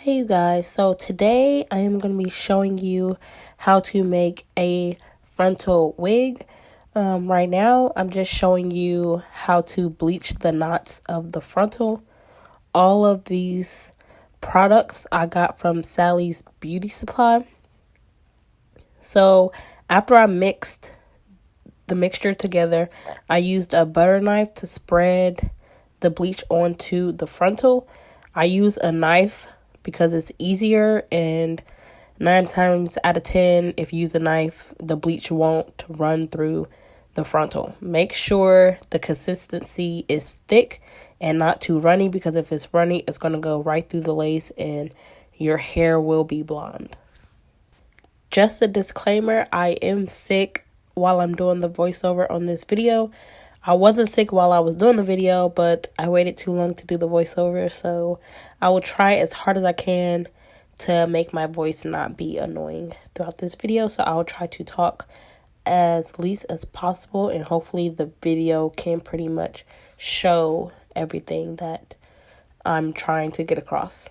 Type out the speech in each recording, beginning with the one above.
Hey you guys, so today I am going to be showing you how to make a frontal wig. Right now I'm just showing you how to bleach the knots of the frontal. All of these products I got from Sally's Beauty Supply. So after I mixed the mixture together, I used a butter knife to spread the bleach onto the frontal. I use a knife because it's easier, and 9 times out of 10, if you use a knife, the bleach won't run through the frontal. Make sure the consistency is thick and not too runny, because if it's runny, it's going to go right through the lace and your hair will be blonde. Just a disclaimer, I am sick while I'm doing the voiceover on this video. I wasn't sick while I was doing the video, but I waited too long to do the voiceover, so I will try as hard as I can to make my voice not be annoying throughout this video. So I will try to talk as least as possible, and hopefully the video can pretty much show everything that I'm trying to get across.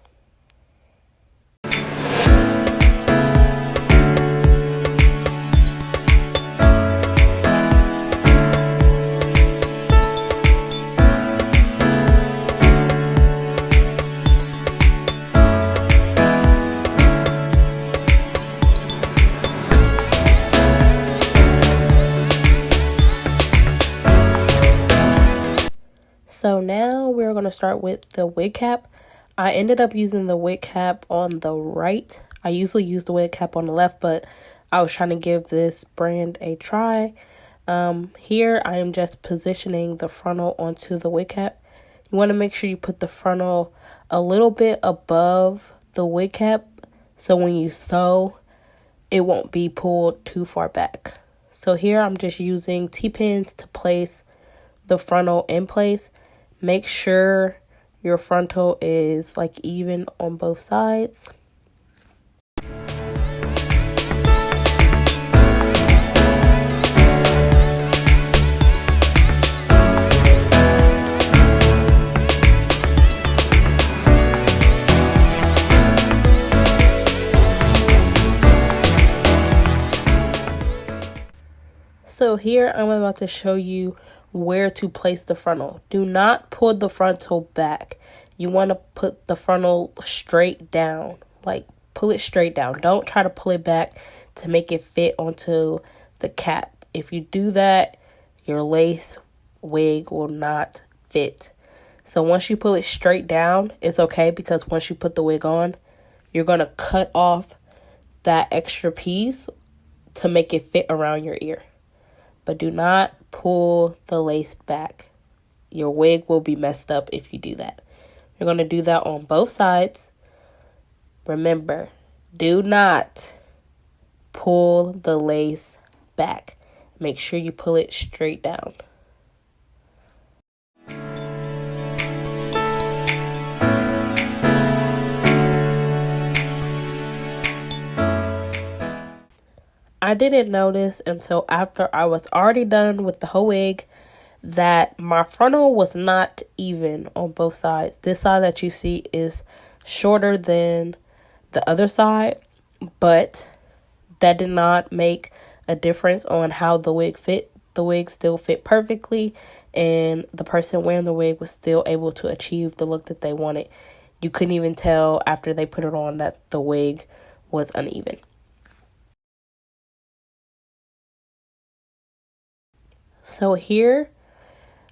So now we're going to start with the wig cap. I ended up using the wig cap on the right. I usually use the wig cap on the left, but I was trying to give this brand a try. Here I am just positioning the frontal onto the wig cap. You want to make sure you put the frontal a little bit above the wig cap, so when you sew, it won't be pulled too far back. So here I'm just using T-pins to place the frontal in place. Make sure your frontal is like even on both sides. So here I'm about to show you where to place the frontal. Do not pull the frontal back. You want to put the frontal straight down. Like, pull it straight down. Don't try to pull it back to make it fit onto the cap. If you do that, your lace wig will not fit. So once you pull it straight down, it's okay, because once you put the wig on, you're going to cut off that extra piece to make it fit around your ear. But do not pull the lace back. Your wig will be messed up if you do that. You're going to do that on both sides. Remember, do not pull the lace back. Make sure you pull it straight down. I didn't notice until after I was already done with the whole wig that my frontal was not even on both sides. This side that you see is shorter than the other side, but that did not make a difference on how the wig fit. The wig still fit perfectly, and the person wearing the wig was still able to achieve the look that they wanted. You couldn't even tell after they put it on that the wig was uneven. So here,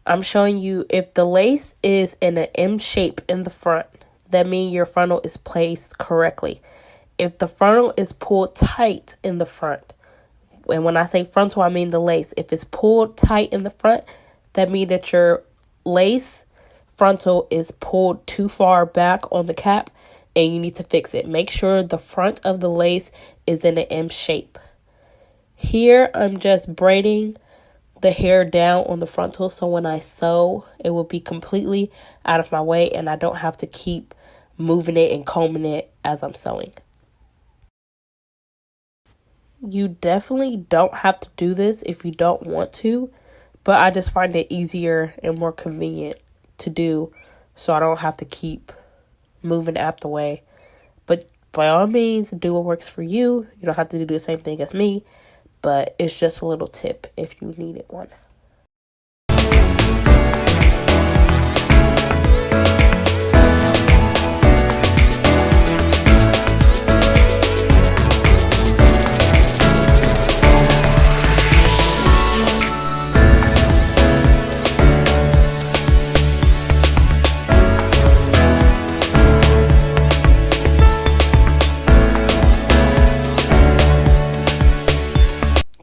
I'm showing you if the lace is in an M shape in the front, that means your frontal is placed correctly. If the frontal is pulled tight in the front, and when I say frontal, I mean the lace. If it's pulled tight in the front, that means that your lace frontal is pulled too far back on the cap, and you need to fix it. Make sure the front of the lace is in an M shape. Here, I'm just braiding the hair down on the frontal, so when I sew, it will be completely out of my way and I don't have to keep moving it and combing it as I'm sewing. You definitely don't have to do this if you don't want to, but I just find it easier and more convenient to do, so I don't have to keep moving out the way. But by all means, do what works for you. You don't have to do the same thing as me, but it's just a little tip if you needed one.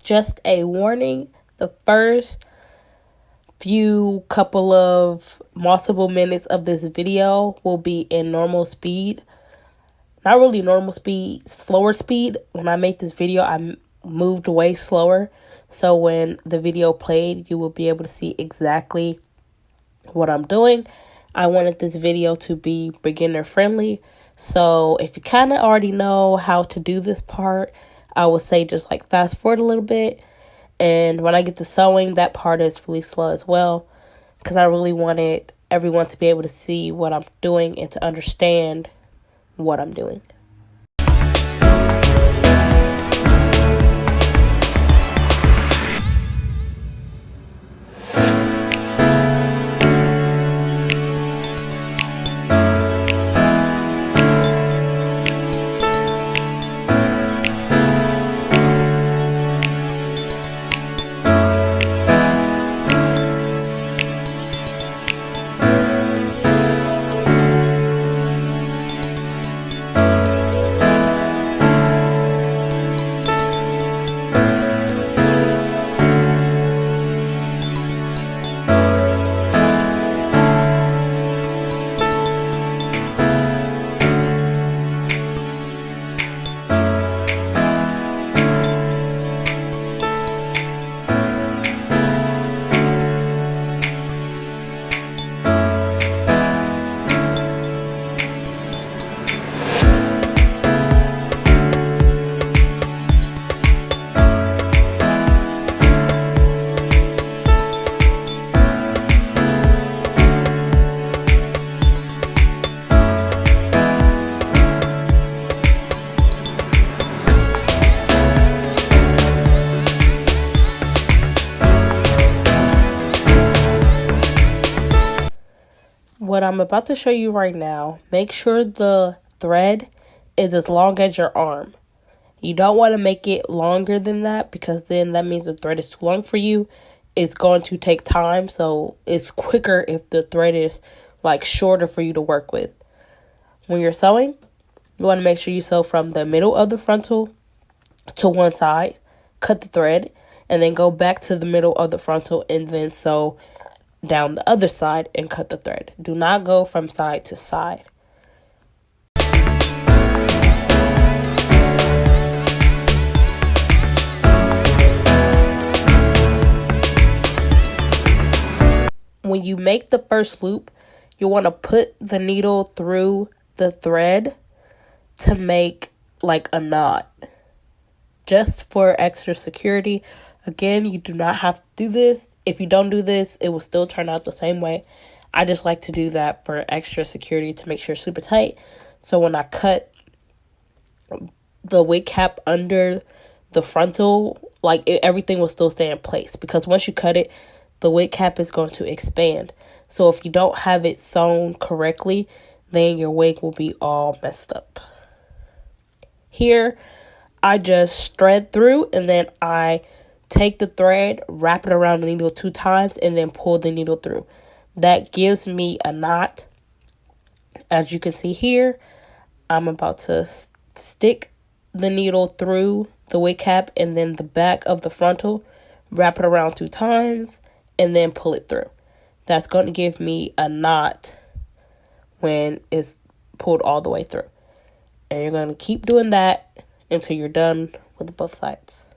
Just a warning, the first few couple of multiple minutes of this video will be in normal speed. Not really normal speed, slower speed. When I make this video, I moved way slower. So when the video played, you will be able to see exactly what I'm doing. I wanted this video to be beginner friendly. So if you kind of already know how to do this part, I would say just like fast forward a little bit. And when I get to sewing, that part is really slow as well, because I really wanted everyone to be able to see what I'm doing and to understand what I'm doing. What I'm about to show you right now, make sure the thread is as long as your arm. You don't want to make it longer than that, because then that means the thread is too long for you. It's going to take time, so it's quicker if the thread is like shorter for you to work with. When you're sewing, you want to make sure you sew from the middle of the frontal to one side, cut the thread, and then go back to the middle of the frontal and then sew down the other side and cut the thread. Do not go from side to side. When you make the first loop, you want to put the needle through the thread to make like a knot, just for extra security. Again, you do not have to do this. If you don't do this, it will still turn out the same way. I just like to do that for extra security to make sure it's super tight. So when I cut the wig cap under the frontal, everything will still stay in place. Because once you cut it, the wig cap is going to expand. So if you don't have it sewn correctly, then your wig will be all messed up. Here, I just thread through, and then I take the thread, wrap it around the needle 2 times, and then pull the needle through. That gives me a knot. As you can see here, I'm about to stick the needle through the wig cap and then the back of the frontal, wrap it around 2 times, and then pull it through. That's going to give me a knot when it's pulled all the way through. And you're going to keep doing that until you're done with both sides.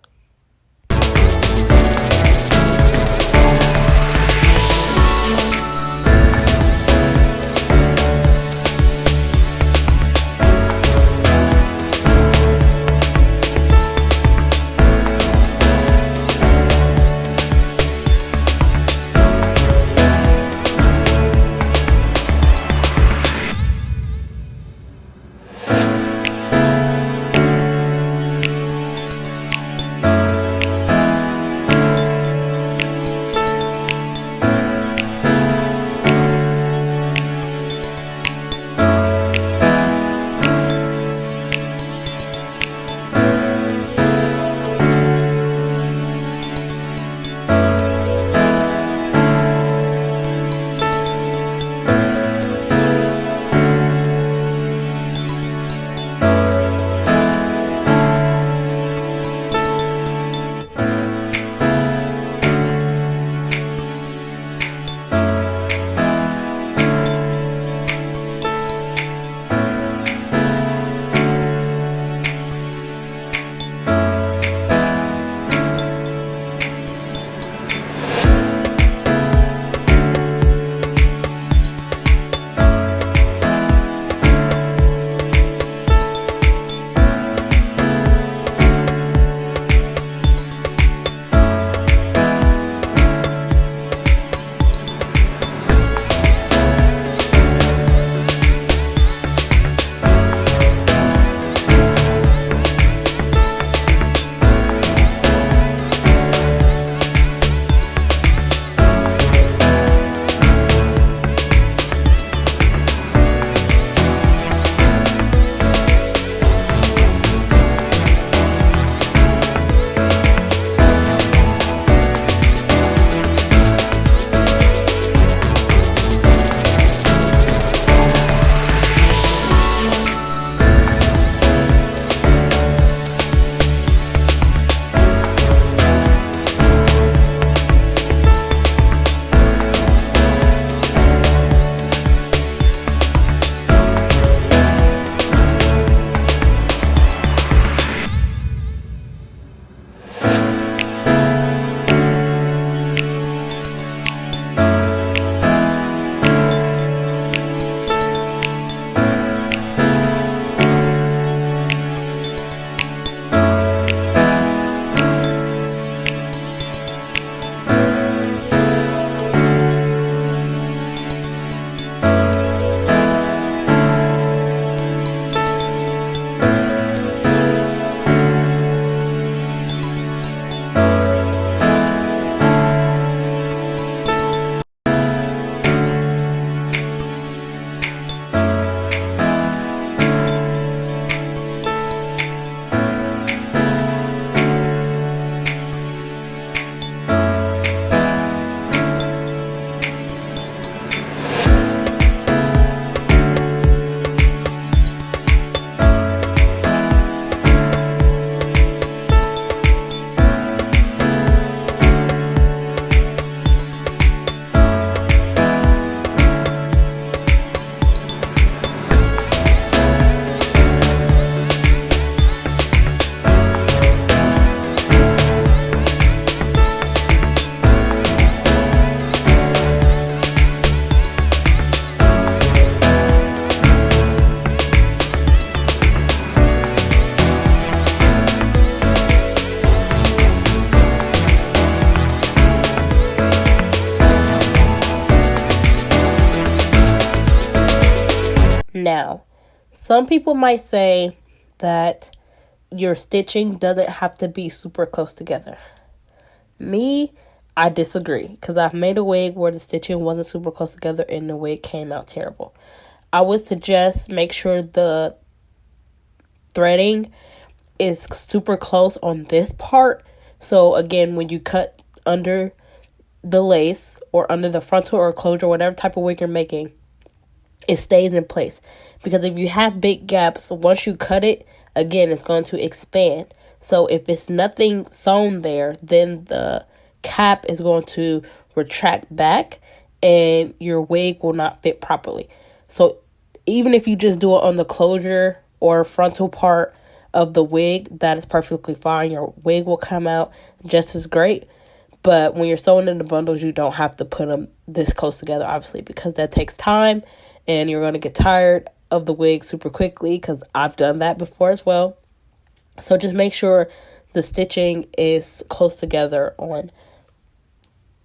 Now, some people might say that your stitching doesn't have to be super close together. Me, I disagree, because I've made a wig where the stitching wasn't super close together and the wig came out terrible. I would suggest make sure the threading is super close on this part. So again, when you cut under the lace or under the frontal or closure, whatever type of wig you're making, it stays in place. Because if you have big gaps, once you cut it, again, it's going to expand. So if it's nothing sewn there, then the cap is going to retract back and your wig will not fit properly. So even if you just do it on the closure or frontal part of the wig, that is perfectly fine. Your wig will come out just as great. But when you're sewing in the bundles, you don't have to put them this close together, obviously, because that takes time and you're going to get tired of the wig super quickly, because I've done that before as well. So just make sure the stitching is close together on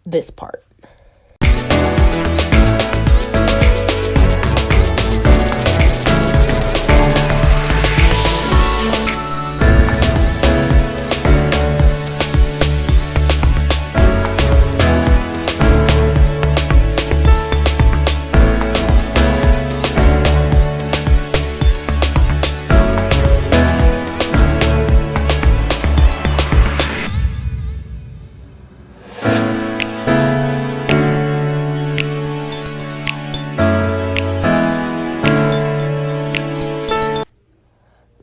this part.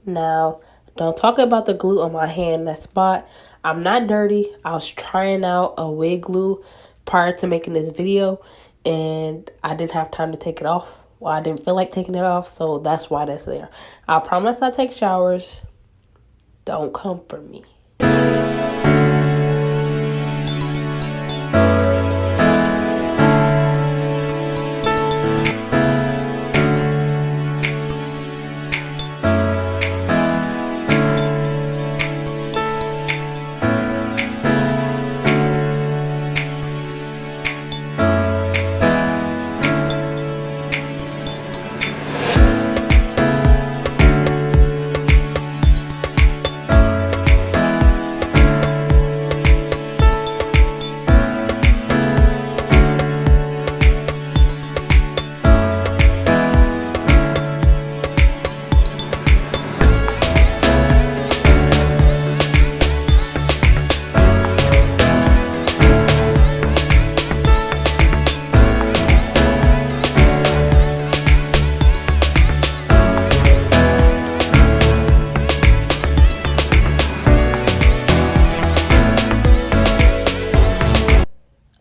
Now, don't talk about the glue on my hand, that spot. I'm not dirty. I was trying out a wig glue prior to making this video, and I didn't have time to take it off. Well, I didn't feel like taking it off, so that's why that's there. I promise I take showers. Don't come for me.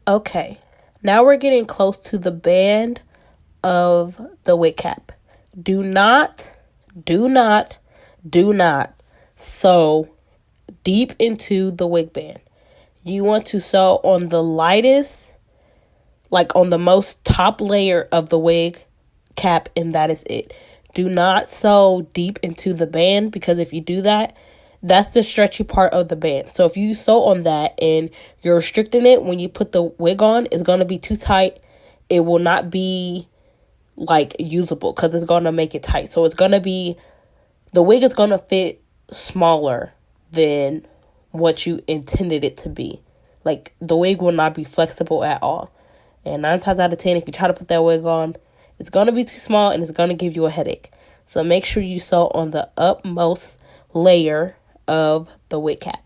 Okay, now we're getting close to the band of the wig cap. Do not sew deep into the wig band. You want to sew on the lightest, like on the most top layer of the wig cap, and that is it. Do not sew deep into the band, because if you do that, that's the stretchy part of the band. So if you sew on that and you're restricting it, when you put the wig on, it's going to be too tight. It will not be like usable, because it's going to make it tight. So it's going to be, the wig is going to fit smaller than what you intended it to be. Like, the wig will not be flexible at all. And 9 times out of 10, if you try to put that wig on, it's going to be too small and it's going to give you a headache. So make sure you sew on the upmost layer of the wig cap.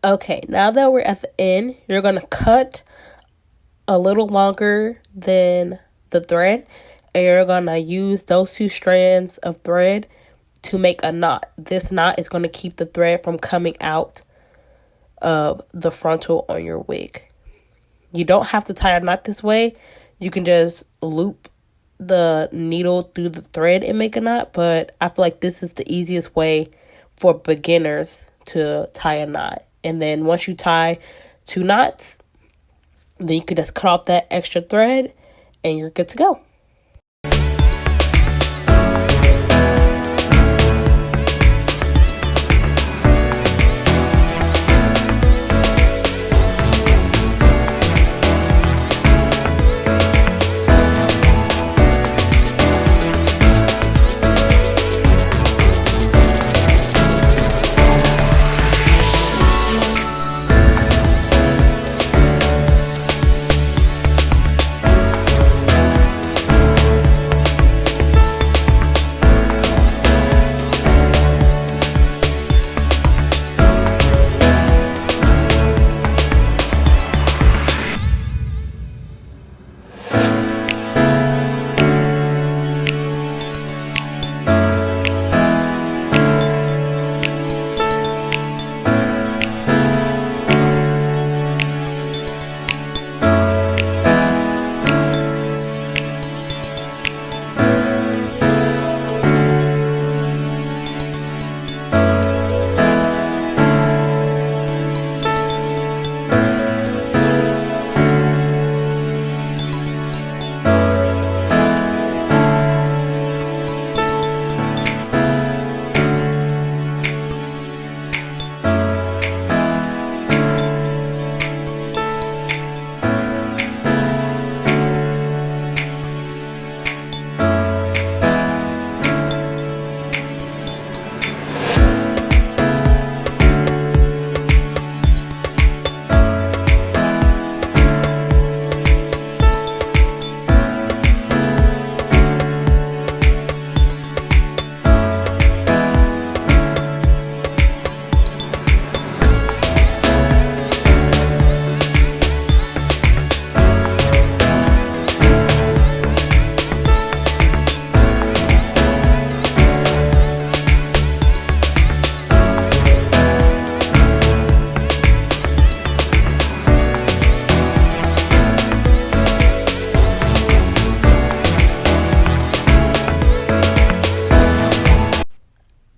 Okay, now that we're at the end, you're going to cut a little longer than the thread, and you're going to use those 2 strands of thread to make a knot. This knot is going to keep the thread from coming out of the frontal on your wig. You don't have to tie a knot this way. You can just loop the needle through the thread and make a knot, but I feel like this is the easiest way for beginners to tie a knot. And then once you tie 2 knots, then you can just cut off that extra thread and you're good to go.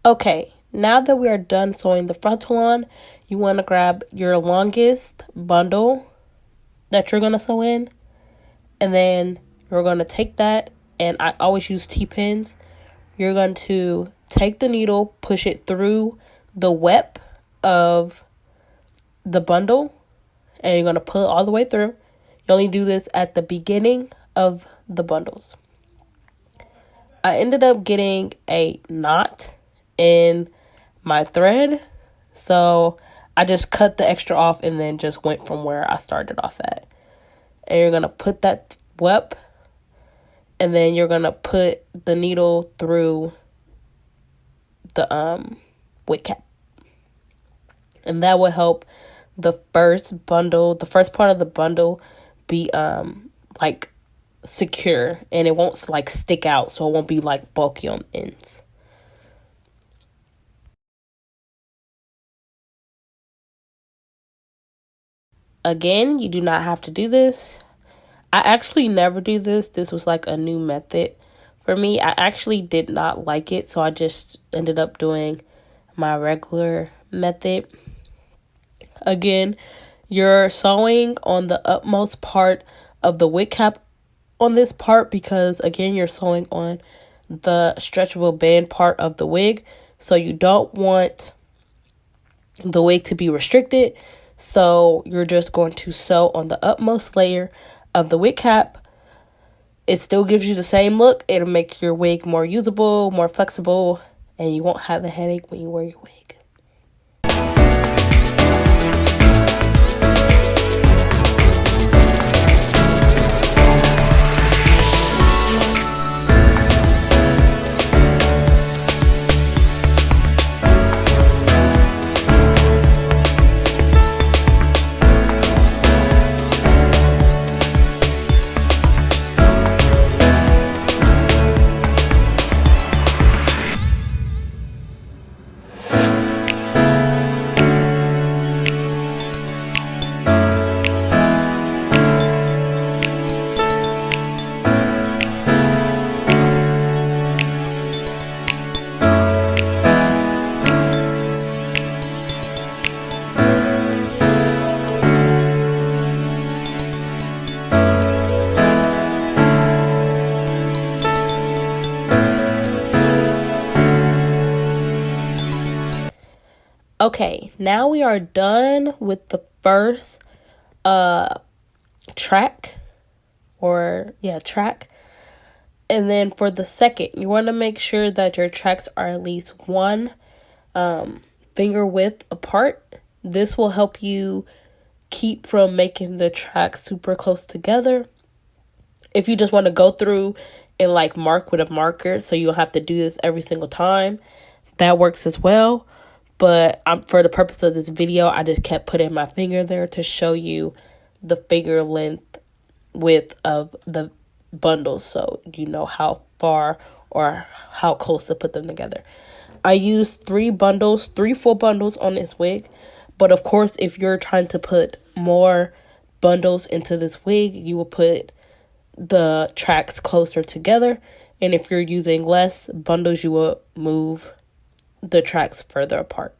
Okay, now that we are done sewing the frontal on, you want to grab your longest bundle that you're going to sew in, and then you're going to take that, and I always use T-pins. You're going to take the needle, push it through the web of the bundle, and you're going to pull it all the way through. You only do this at the beginning of the bundles. I ended up getting a knot in my thread, so I just cut the extra off and then just went from where I started off at. And you're going to put that web, and then you're going to put the needle through the wig cap. And that will help the first part of the bundle be like secure, and it won't like stick out, so it won't be like bulky on the ends. Again, you do not have to do this. I actually never do this. This was like a new method for me. I actually did not like it, so I just ended up doing my regular method. Again, you're sewing on the utmost part of the wig cap on this part because, again, you're sewing on the stretchable band part of the wig. So you don't want the wig to be restricted. So you're just going to sew on the utmost layer of the wig cap. It still gives you the same look. It'll make your wig more usable, more flexible, and you won't have a headache when you wear your wig. Okay, now we are done with the first track. And then for the second, you want to make sure that your tracks are at least one finger width apart. This will help you keep from making the tracks super close together. If you just want to go through and like mark with a marker so you'll have to do this every single time, that works as well. But for the purpose of this video, I just kept putting my finger there to show you the finger length width of the bundles so you know how far or how close to put them together. I used 3 full bundles on this wig. But of course, if you're trying to put more bundles into this wig, you will put the tracks closer together. And if you're using less bundles, you will move the tracks further apart.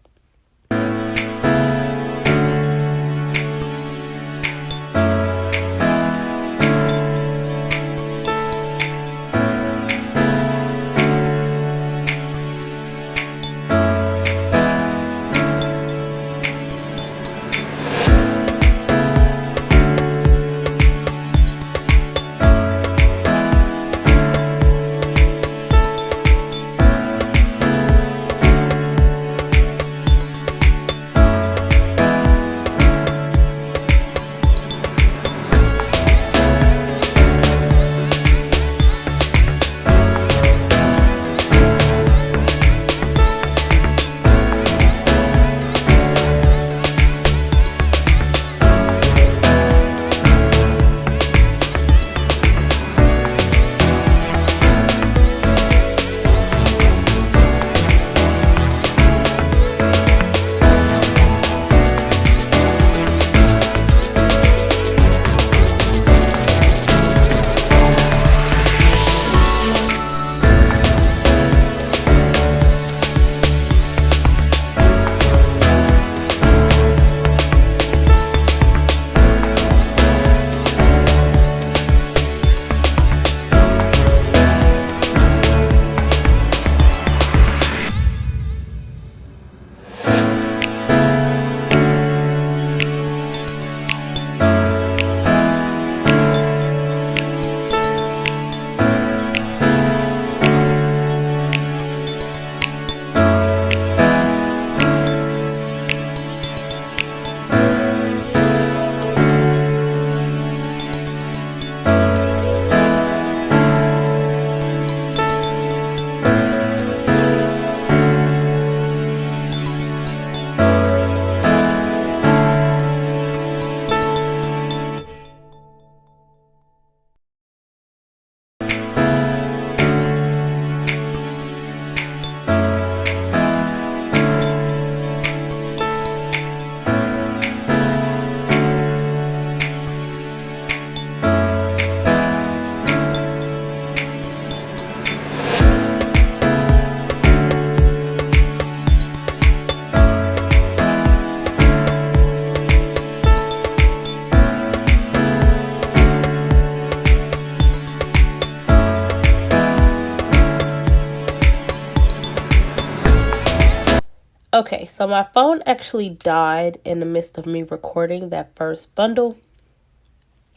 Okay, so my phone actually died in the midst of me recording that first bundle.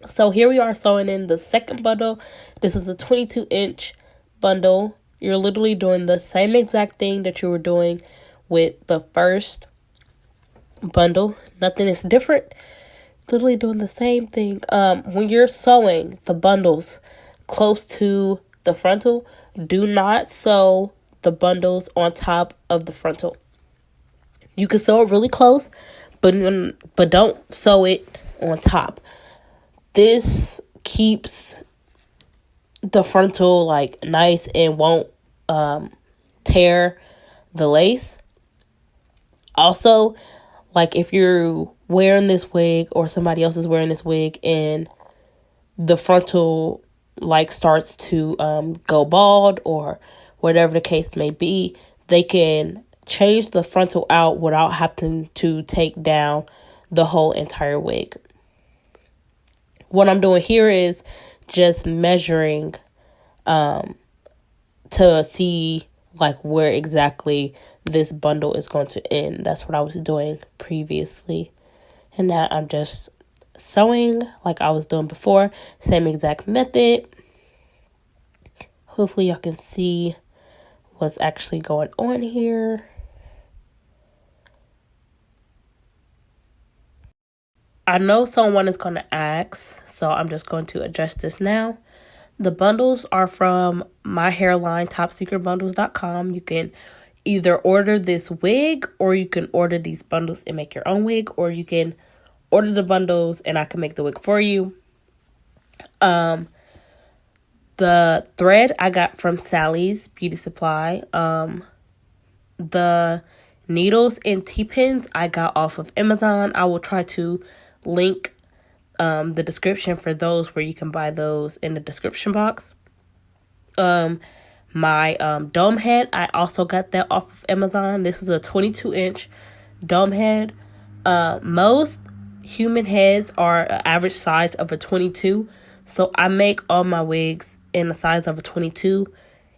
So here we are sewing in the second bundle. This is a 22-inch bundle. You're literally doing the same exact thing that you were doing with the first bundle. Nothing is different. Literally doing the same thing. When you're sewing the bundles close to the frontal, do not sew the bundles on top of the frontal. You can sew it really close, but don't sew it on top. This keeps the frontal like nice and won't tear the lace. Also, like if you're wearing this wig or somebody else is wearing this wig and the frontal like starts to go bald or whatever the case may be, they can change the frontal out without having to take down the whole entire wig. What I'm doing here is just measuring to see like where exactly this bundle is going to end. That's what I was doing previously. And now I'm just sewing like I was doing before. Same exact method. Hopefully y'all can see what's actually going on here. I know someone is going to ask, so I'm just going to address this now. The bundles are from my hairline, TopSecretBundles.com. You can either order this wig, or you can order these bundles and make your own wig, or you can order the bundles and I can make the wig for you. The thread I got from Sally's Beauty Supply. The needles and T-pins I got off of Amazon. I will try to link the description for those, where you can buy those in the description box. My dome head, I also got that off of Amazon. This is a 22-inch dome head. Most human heads are an average size of a 22. So I make all my wigs in the size of a 22,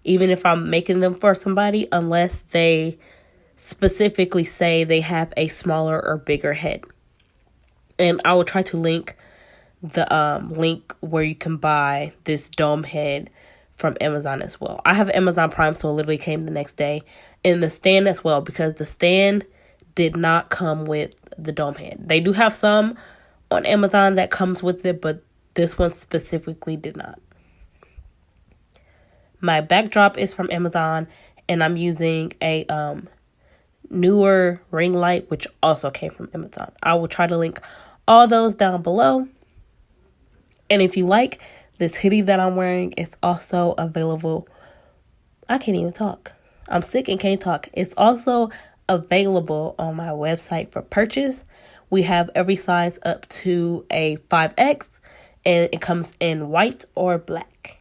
even if I'm making them for somebody, unless they specifically say they have a smaller or bigger head. And I will try to link the link where you can buy this dome head from Amazon as well. I have Amazon Prime, so it literally came the next day. And the stand as well, because the stand did not come with the dome head. They do have some on Amazon that comes with it, but this one specifically did not. My backdrop is from Amazon, and I'm using a newer ring light, which also came from Amazon. I will try to link all those down below. And if you like this hoodie that I'm wearing, it's also available. I can't even talk. I'm sick and can't talk. It's also available on my website for purchase. We have every size up to a 5X, and it comes in white or black.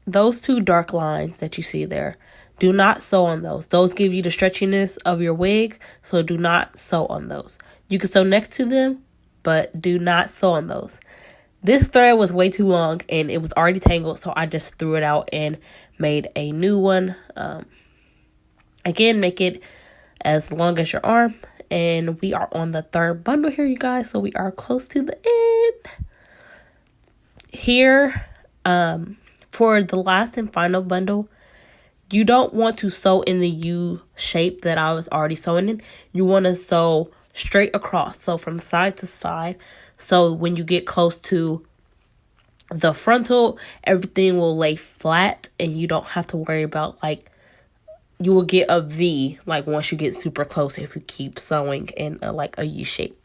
Those two dark lines that you see there, do not sew on those. Those give you the stretchiness of your wig, so do not sew on those. You can sew next to them, but do not sew on those. This thread was way too long and it was already tangled, so I just threw it out and made a new one. Again, make it as long as your arm. And we are on the third bundle here, you guys, so we are close to the end. Here, for the last and final bundle, you don't want to sew in the U shape that I was already sewing in. You want to sew straight across, so from side to side. So when you get close to the frontal, everything will lay flat and you don't have to worry about, like, you will get a V, like, once you get super close if you keep sewing in a U shape.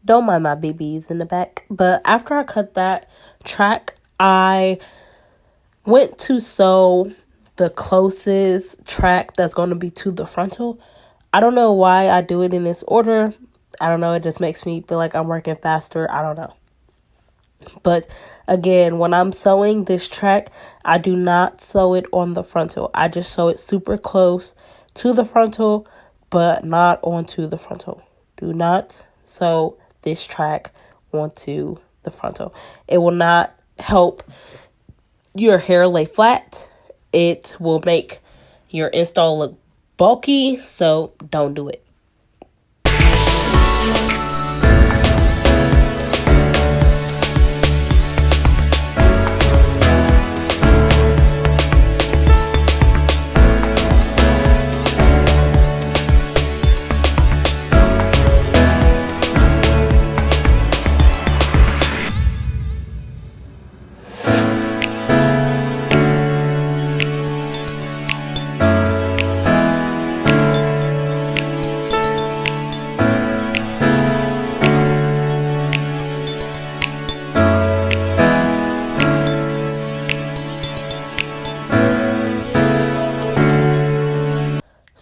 Don't mind my babies in the back. But after I cut that track, I went to sew the closest track that's going to be to the frontal. I don't know why I do it in this order. I don't know. It just makes me feel like I'm working faster. I don't know. But again, when I'm sewing this track, I do not sew it on the frontal. I just sew it super close to the frontal, but not onto the frontal. Do not sew this track onto the frontal. It will not help your hair lay flat. It will make your install look bulky, so don't do it.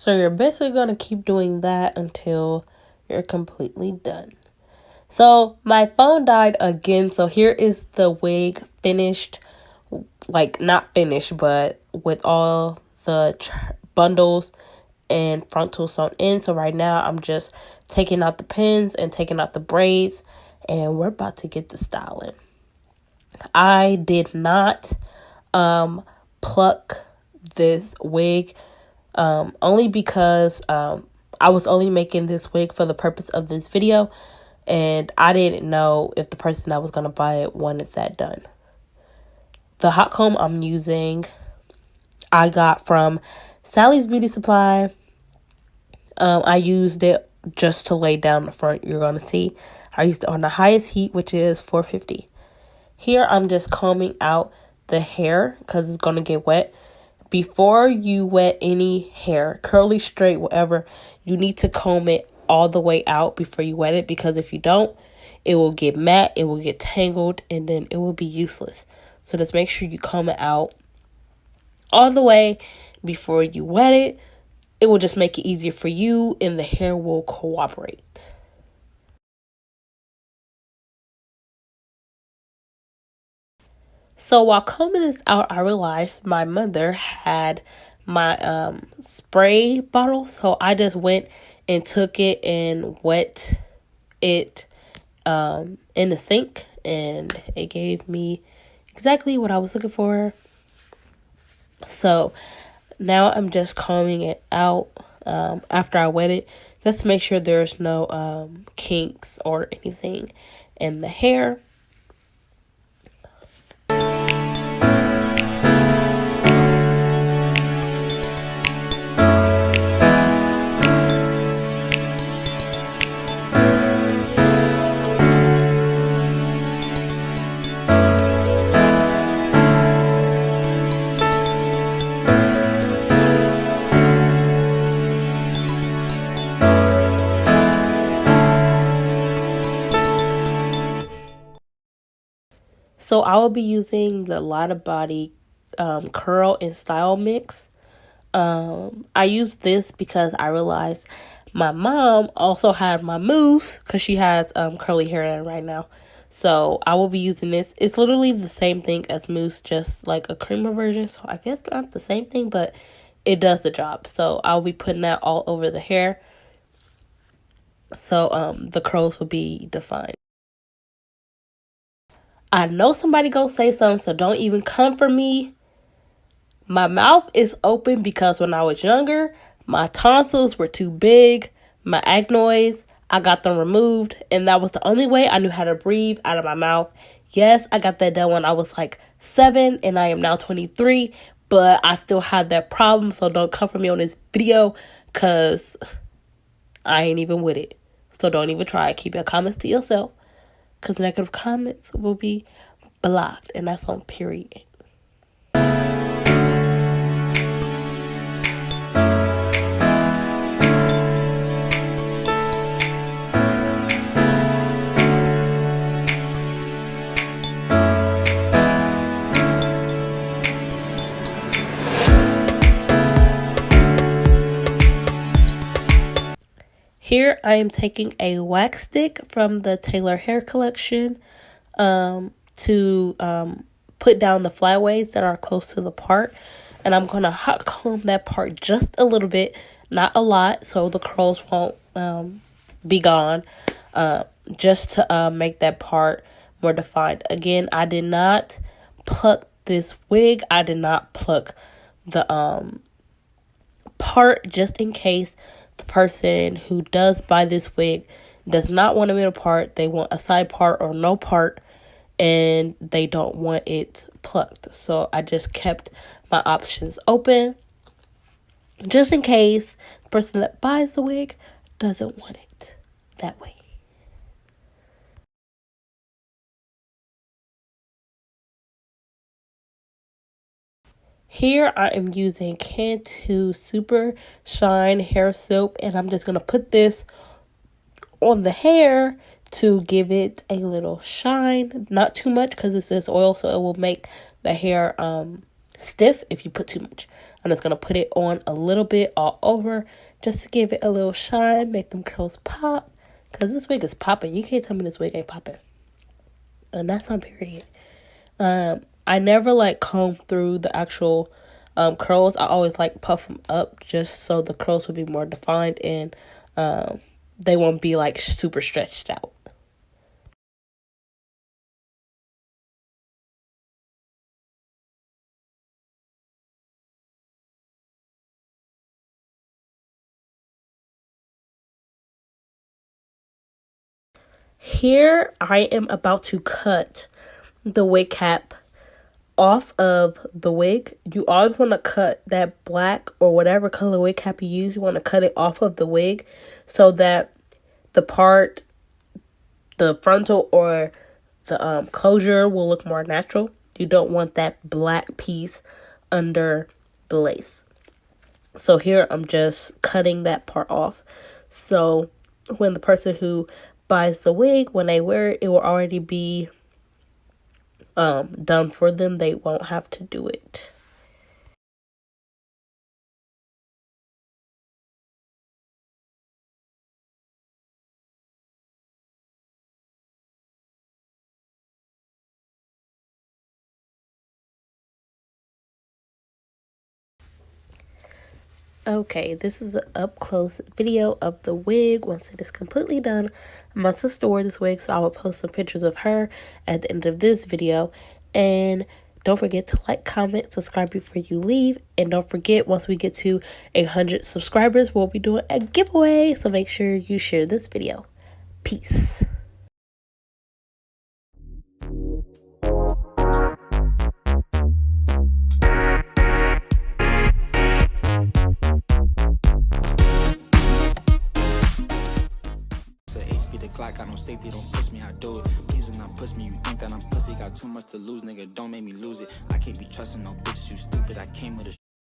So you're basically going to keep doing that until you're completely done. So my phone died again. So here is the wig finished. Like, not finished, but with all the bundles and frontal sewn in. So right now I'm just taking out the pins and taking out the braids, and we're about to get to styling. I did not pluck this wig only because I was only making this wig for the purpose of this video, and I didn't know if the person that was going to buy it wanted that done. The hot comb I'm using, I got from Sally's Beauty Supply. I used it just to lay down the front. You're going to see I used it on the highest heat, which is 450. Here I'm just combing out the hair because it's going to get wet. Before you wet any hair, curly, straight, whatever, you need to comb it all the way out before you wet it, because if you don't, it will get matte, it will get tangled, and then it will be useless. So just make sure you comb it out all the way before you wet it. It will just make it easier for you, and the hair will cooperate. So while combing this out, I realized my mother had my spray bottle. So I just went and took it and wet it in the sink, and it gave me exactly what I was looking for. So now I'm just combing it out after I wet it, just to make sure there's no kinks or anything in the hair. So I will be using the Lotta Body Curl and Style Mix. I use this because I realized my mom also had my mousse, because she has curly hair right now. So I will be using this. It's literally the same thing as mousse, just like a creamer version. So I guess not the same thing, but it does the job. So I'll be putting that all over the hair, so the curls will be defined. I know somebody gonna say something, so don't even come for me. My mouth is open because when I was younger, my tonsils were too big, my adenoids, I got them removed, and that was the only way I knew how to breathe out of my mouth. Yes, I got that done when I was like 7, and I am now 23, but I still have that problem, so don't come for me on this video, because I ain't even with it. So don't even try. Keep your comments to yourself, because negative comments will be blocked, and that's on period. Here I am taking a wax stick from the Taylor Hair Collection to put down the flyaways that are close to the part. And I'm going to hot comb that part just a little bit, not a lot, so the curls won't be gone, just to make that part more defined. Again, I did not pluck this wig. I did not pluck the part, just in case the person who does buy this wig does not want a middle part. They want a side part or no part, and they don't want it plucked. So I just kept my options open, just in case the person that buys the wig doesn't want it that way. Here I am using Cantu Super Shine Hair Soap, and I'm just going to put this on the hair to give it a little shine. Not too much, because this is oil, so it will make the hair stiff if you put too much. I'm just going to put it on a little bit all over just to give it a little shine, make them curls pop. Because this wig is popping. You can't tell me this wig ain't popping. And that's on period. I never like comb through the actual curls. I always like puff them up just so the curls will be more defined and they won't be like super stretched out. Here I am about to cut the wig cap off of the wig. You always want to cut that black or whatever color wig cap you use. You want to cut it off of the wig so that the frontal or the closure will look more natural. You don't want that black piece under the lace. So here I'm just cutting that part off. So when the person who buys the wig, when they wear it, it will already be done for them. They won't have to do it. Okay, this is an up close video of the wig. Once it is completely done, I must have stored this wig, so I will post some pictures of her at the end of this video. And don't forget to like, comment, subscribe before you leave. And don't forget, once we get to 100 subscribers, we'll be doing a giveaway. So make sure you share this video. Peace. Got no safety, don't push me, I do it. Please do not push me, you think that I'm pussy. Got too much to lose, nigga, don't make me lose it. I can't be trusting no bitches, you stupid. I came with a